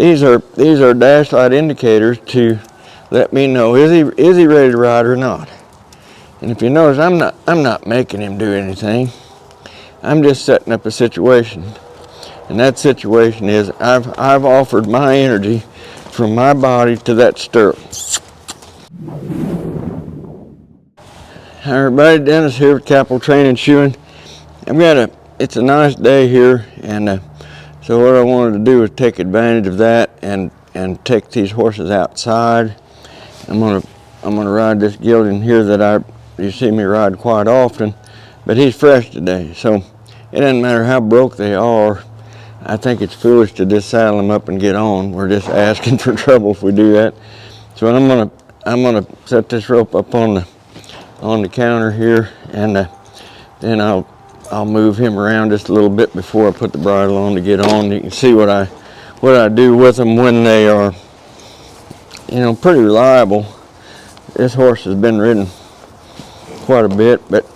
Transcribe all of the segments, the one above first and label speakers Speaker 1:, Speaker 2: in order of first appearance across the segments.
Speaker 1: These are dash light indicators to let me know is he ready to ride or not. And if you notice, I'm not making him do anything. I'm just setting up a situation. And that situation is I've offered my energy from my body to that stirrup. Hi everybody, Dennis here with Cappel Training Shoeing. It's a nice day here, and so what I wanted to do is take advantage of that and take these horses outside. I'm gonna ride this gelding here that you see me ride quite often, but he's fresh today, so it doesn't matter how broke they are. I think it's foolish to just saddle them up and get on. We're just asking for trouble if we do that. So I'm gonna set this rope up on the counter here, and then I'll move him around just a little bit before I put the bridle on to get on. You can see what I do with them when they are, pretty reliable. This horse has been ridden quite a bit, but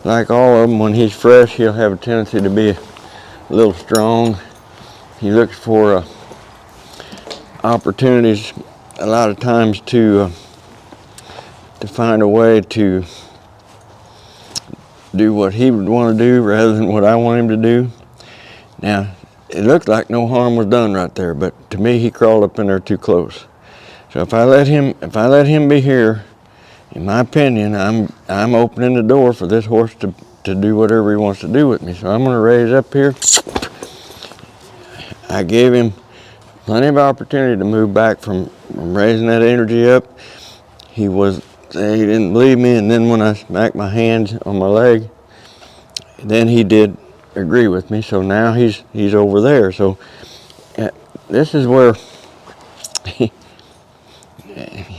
Speaker 1: like all of them, when he's fresh, he'll have a tendency to be a little strong. He looks for opportunities a lot of times to find a way to do what he would want to do rather than what I want him to do. Now, it looked like no harm was done right there, but to me, he crawled up in there too close. So if I let him be here, in my opinion, I'm opening the door for this horse to do whatever he wants to do with me. So I'm going to raise up here. I gave him plenty of opportunity to move back from raising that energy up. He didn't believe me, and then when I smacked my hands on my leg, then he did agree with me. So now he's over there. So this is where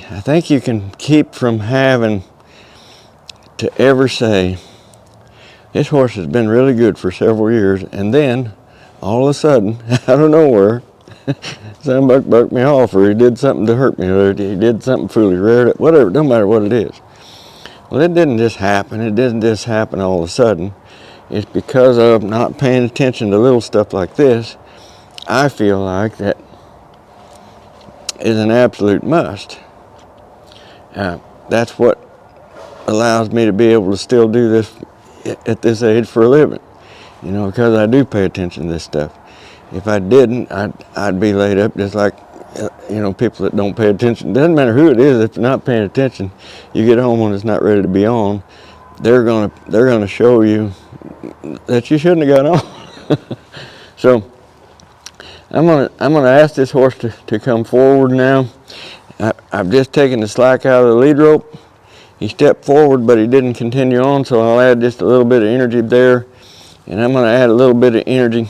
Speaker 1: I think you can keep from having to ever say, this horse has been really good for several years, and then all of a sudden, out of nowhere, somebody bucked me off, or he did something to hurt me, or he did something foolish, reared it, whatever, no matter what it is. Well, it didn't just happen. It didn't just happen all of a sudden. It's because of not paying attention to little stuff like this. I feel like that is an absolute must. That's what allows me to be able to still do this at this age for a living, because I do pay attention to this stuff. If I didn't, I'd be laid up just like, people that don't pay attention. It doesn't matter who it is, if you're not paying attention, you get home when it's not ready to be on, they're gonna show you that you shouldn't have got on. So I'm gonna ask this horse to come forward now. I've just taken the slack out of the lead rope. He stepped forward, but he didn't continue on, so I'll add just a little bit of energy there, and I'm gonna add a little bit of energy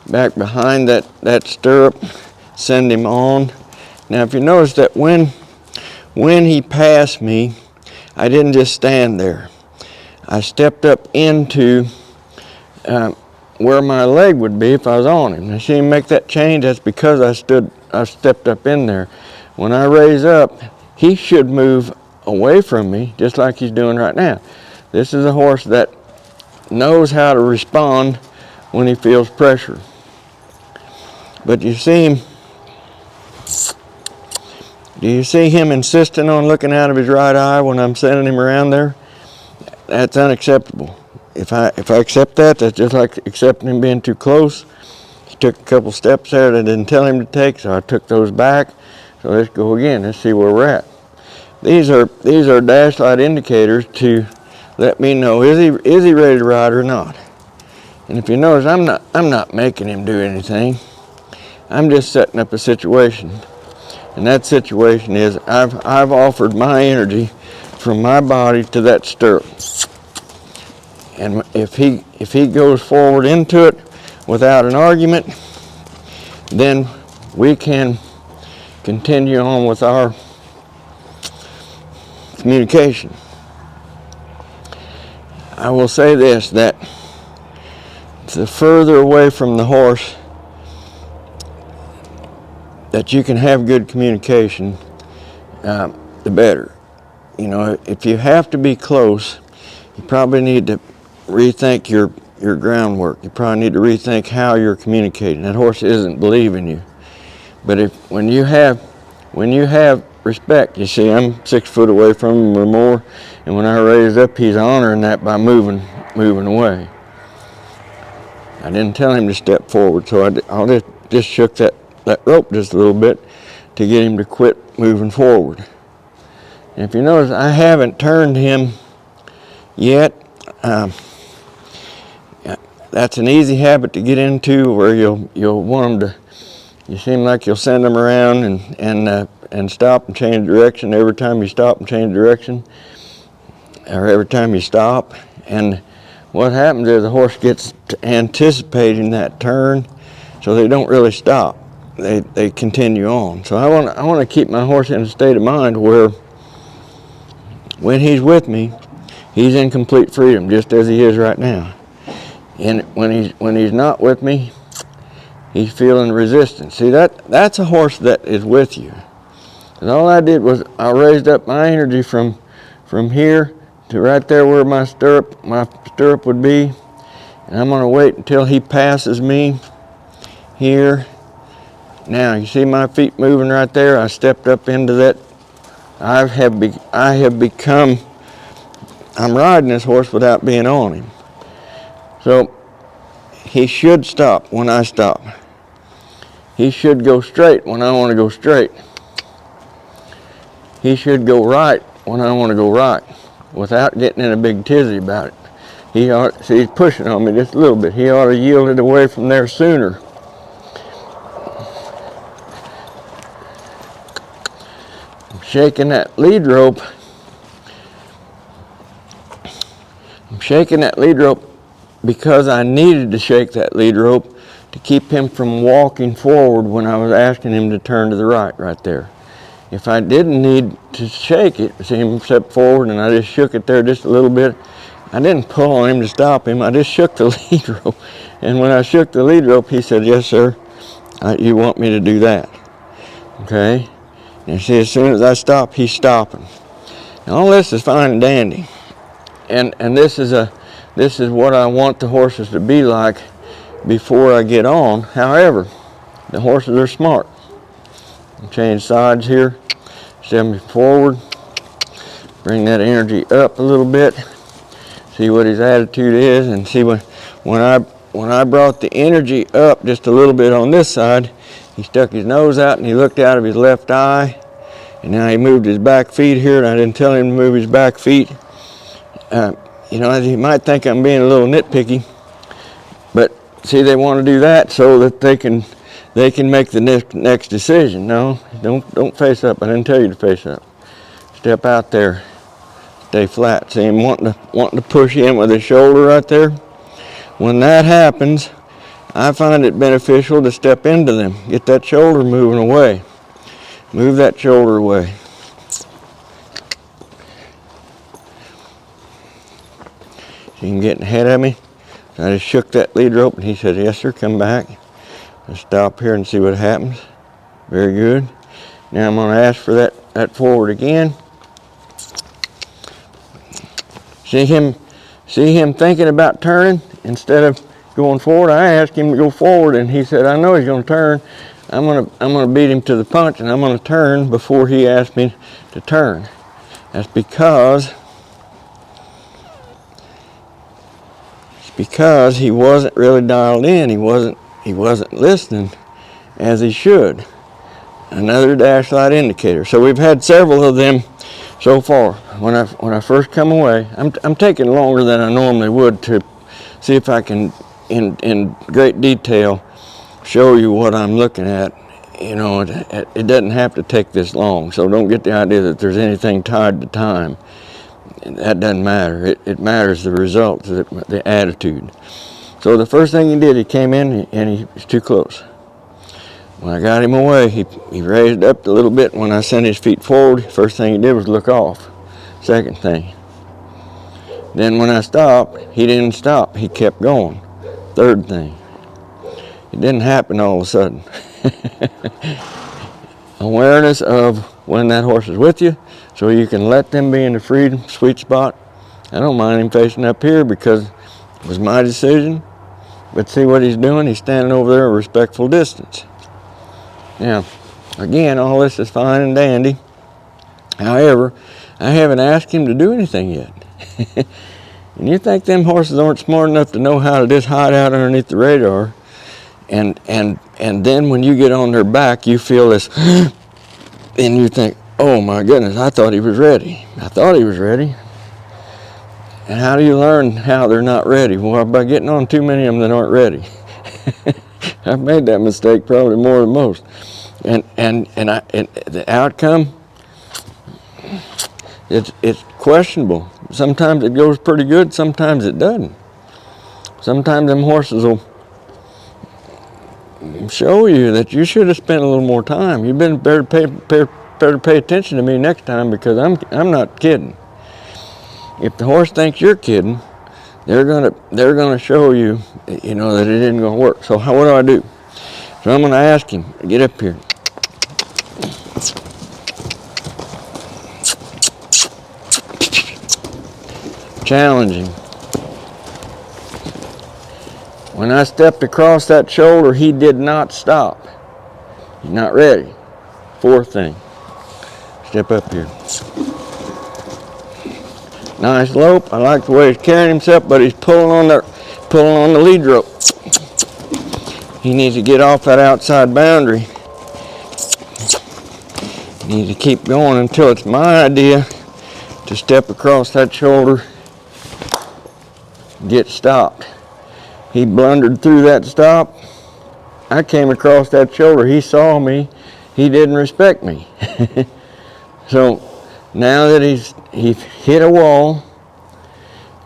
Speaker 1: back behind that stirrup, send him on. Now, if you notice that when he passed me, I didn't just stand there. I stepped up into where my leg would be if I was on him. Now, see him make that change? That's because I stepped up in there. When I raise up, he should move away from me, just like he's doing right now. This is a horse that knows how to respond when he feels pressure. But do you see him insisting on looking out of his right eye when I'm sending him around there? That's unacceptable. If I accept that, that's just like accepting him being too close. He took a couple steps there that I didn't tell him to take, so I took those back. So let's go again. Let's see where we're at. These are dash light indicators to let me know is he ready to ride or not. And if you notice, I'm not making him do anything. I'm just setting up a situation. And that situation is I've offered my energy from my body to that stirrup. And if he goes forward into it without an argument, then we can continue on with our communication. I will say this, that the further away from the horse that you can have good communication, the better. If you have to be close, you probably need to rethink your groundwork. You probably need to rethink how you're communicating. That horse isn't believing you. But when you have respect, you see, I'm 6 foot away from him or more, and when I raise up, he's honoring that by moving away. I didn't tell him to step forward, so I just shook that rope just a little bit to get him to quit moving forward. And if you notice, I haven't turned him yet. That's an easy habit to get into, where you'll want them to. You seem like you'll send them around and stop and change direction every time you stop and change direction, or every time you stop. And what happens is the horse gets to anticipating that turn, so they don't really stop. They continue on. So I want to keep my horse in a state of mind where when he's with me, he's in complete freedom, just as he is right now. And when he's not with me, he's feeling resistance. See, that's a horse that is with you. And all I did was I raised up my energy from here to right there where my stirrup would be, and I'm going to wait until he passes me here. Now you see my feet moving right there. I stepped up into that. I have become. I'm riding this horse without being on him. So he should stop when I stop. He should go straight when I want to go straight. He should go right when I want to go right, without getting in a big tizzy about it. See, he's pushing on me just a little bit. He ought to yield it away from there sooner. I'm shaking that lead rope. I'm shaking that lead rope because I needed to shake that lead rope to keep him from walking forward when I was asking him to turn to the right there. If I didn't need to shake it, see him step forward and I just shook it there just a little bit, I didn't pull on him to stop him, I just shook the lead rope. And when I shook the lead rope, he said, "Yes, sir, you want me to do that." Okay? And see, as soon as I stop, he's stopping. And all this is fine and dandy. And this is what I want the horses to be like before I get on. However, the horses are smart. Change sides here, step me forward, bring that energy up a little bit, see what his attitude is, and see when I brought the energy up just a little bit on this side, he stuck his nose out and he looked out of his left eye, and now he moved his back feet here, and I didn't tell him to move his back feet. You might think I'm being a little nitpicky, but see, they want to do that so that they can make the next decision. No, don't face up. I didn't tell you to face up. Step out there, stay flat. See him wanting to push in with his shoulder right there. When that happens, I find it beneficial to step into them. Get that shoulder moving away. Move that shoulder away. See him getting ahead of me. I just shook that lead rope and he said, "Yes, sir, come back." Let's stop here and see what happens. Very good. Now I'm going to ask for that forward again. See him thinking about turning instead of going forward. I asked him to go forward, and he said, "I know he's going to turn. I'm going to beat him to the punch, and I'm going to turn before he asked me to turn." That's because he wasn't really dialed in. He wasn't listening as he should. Another dash light indicator. So we've had several of them so far. When I first come away, I'm taking longer than I normally would to see if I can, in great detail, show you what I'm looking at. It doesn't have to take this long. So don't get the idea that there's anything tied to time. That doesn't matter. It matters the results, the attitude. So the first thing he did, he came in and he was too close. When I got him away, he raised up a little bit. When I sent his feet forward, first thing he did was look off. Second thing. Then when I stopped, he didn't stop. He kept going. Third thing. It didn't happen all of a sudden. Awareness of when that horse is with you, so you can let them be in the freedom sweet spot. I don't mind him facing up here because it was my decision. But see what he's doing? He's standing over there at a respectful distance. Now, Again, all this is fine and dandy. However, I haven't asked him to do anything yet. And you think them horses aren't smart enough to know how to just hide out underneath the radar, and then when you get on their back, you feel this, and you think, oh my goodness, I thought he was ready. I thought he was ready. And how do you learn how they're not ready? Well, by getting on too many of them that aren't ready. I've made that mistake probably more than most. And the outcome, it's questionable. Sometimes it goes pretty good, sometimes it doesn't. Sometimes them horses will show you that you should have spent a little more time. You better pay attention to me next time, because I'm not kidding. If the horse thinks you're kidding, they're gonna show you, that it isn't gonna work. So what do? So I'm gonna ask him, get up here. Challenge him. When I stepped across that shoulder, he did not stop. He's not ready. Fourth thing. Step up here. Nice lope. I like the way he's carrying himself, but he's pulling on the lead rope. He needs to get off that outside boundary. He needs to keep going until it's my idea to step across that shoulder, get stopped. He blundered through that stop. I came across that shoulder. He saw me. He didn't respect me. So now that he hit a wall,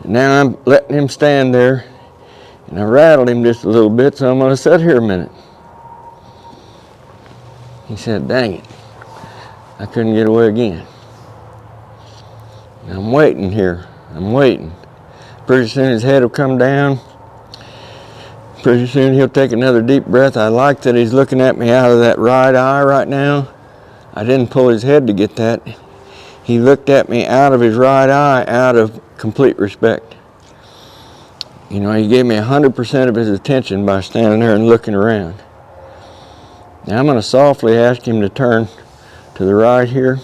Speaker 1: now I'm letting him stand there, and I rattled him just a little bit, so I'm going to sit here a minute. He said, dang it, I couldn't get away again. I'm waiting here. I'm waiting. Pretty soon his head will come down. Pretty soon he'll take another deep breath. I like that he's looking at me out of that right eye right now. I didn't pull his head to get that. He looked at me out of his right eye out of complete respect. He gave me 100% of his attention by standing there and looking around. Now I'm going to softly ask him to turn to the right here.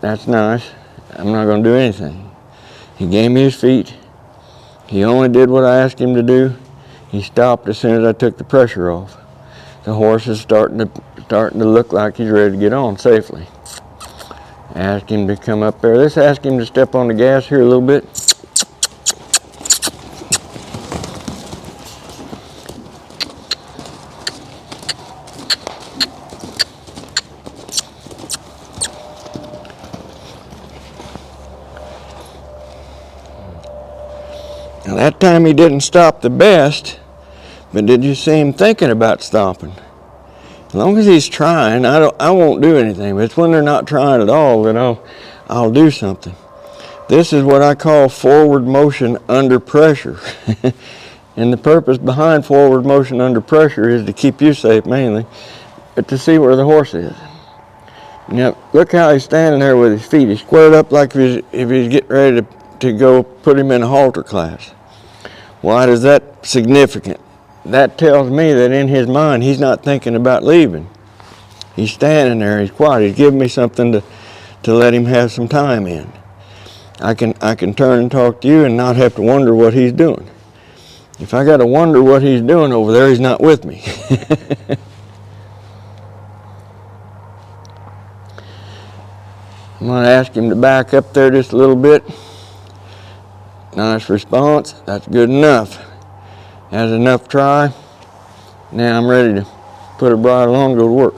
Speaker 1: That's nice. I'm not going to do anything. He gave me his feet. He only did what I asked him to do. He stopped as soon as I took the pressure off. The horse is starting to look like he's ready to get on safely. Ask him to come up there. Let's ask him to step on the gas here a little bit. Now that time he didn't stop the best, but did you see him thinking about stopping? As long as he's trying, I won't do anything. But it's when they're not trying at all that I'll do something. This is what I call forward motion under pressure. And the purpose behind forward motion under pressure is to keep you safe mainly, but to see where the horse is. Now look how he's standing there with his feet. He's squared up like if he's getting ready to go put him in a halter class. Why is that significant? That tells me that in his mind he's not thinking about leaving. He's standing there, he's quiet, he's giving me something to let him have some time in. I can turn and talk to you and not have to wonder what he's doing. If I got to wonder what he's doing over there, he's not with me. I'm going to ask him to back up there just a little bit. Nice response. That's good enough. That's enough try. Now I'm ready to put a bridle on and go to work.